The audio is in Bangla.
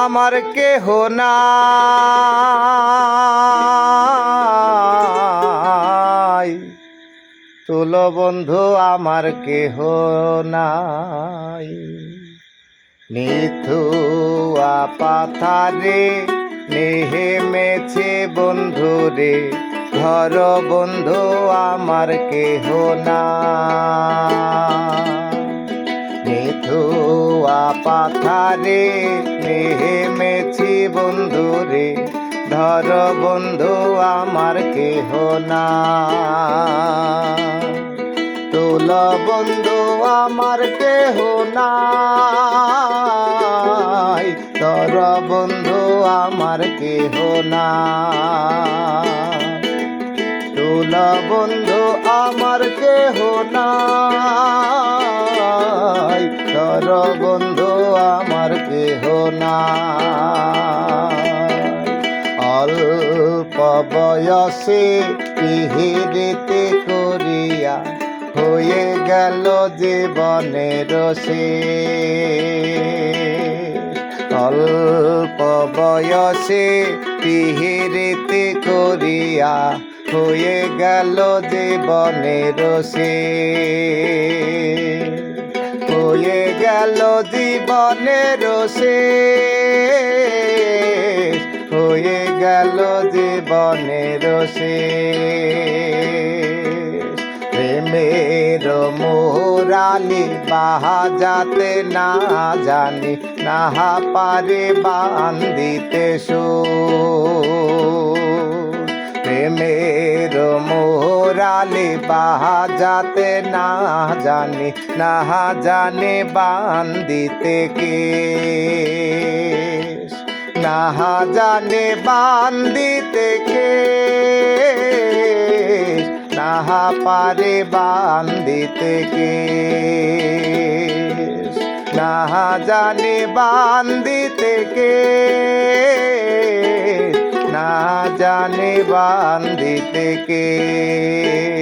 আমার কেহ নাই, তুলো বন্ধু আমার কেহ নাই। নিথুয়া পাথারে নেহেমেছে বন্ধু রে, ধর বন্ধু আমার কেহ নাই। নিথুয়া পাথারে নেহেমেছি বন্ধু রে, ধর বন্ধু আমার কেহ নাই। তুল বন্ধু আমার কেহ নাই, ধর বন্ধু আমার কেহ নাই। তুল বন্ধু আমার কেহ নাই, ধর বন্ধু আমার কেহ নাই। অল্প বয়সে পিহিরিতে করিয়া হয়ে গেল জীবনের শেষ। অল্প বয়সে পিহিরিতে করিয়া হয়ে গেল জীবনের শেষ। হয়ে গেল জীবনের শেষ, হয়ে গেল জীবনের শেষ। প্রেমের মোরালি বাজাতে না জানি, না পারে বান্ধিতে সুর। প্রেমের মোরালি বাজাতে না জানি, না জানে বান্ধিতে কেশ। না জানে বান্ধিতে কেশ, না পারে বান্ধিতে কেশ। না জানে বান্ধিতে কেশ, না জানে বান্ধিতে কেশ।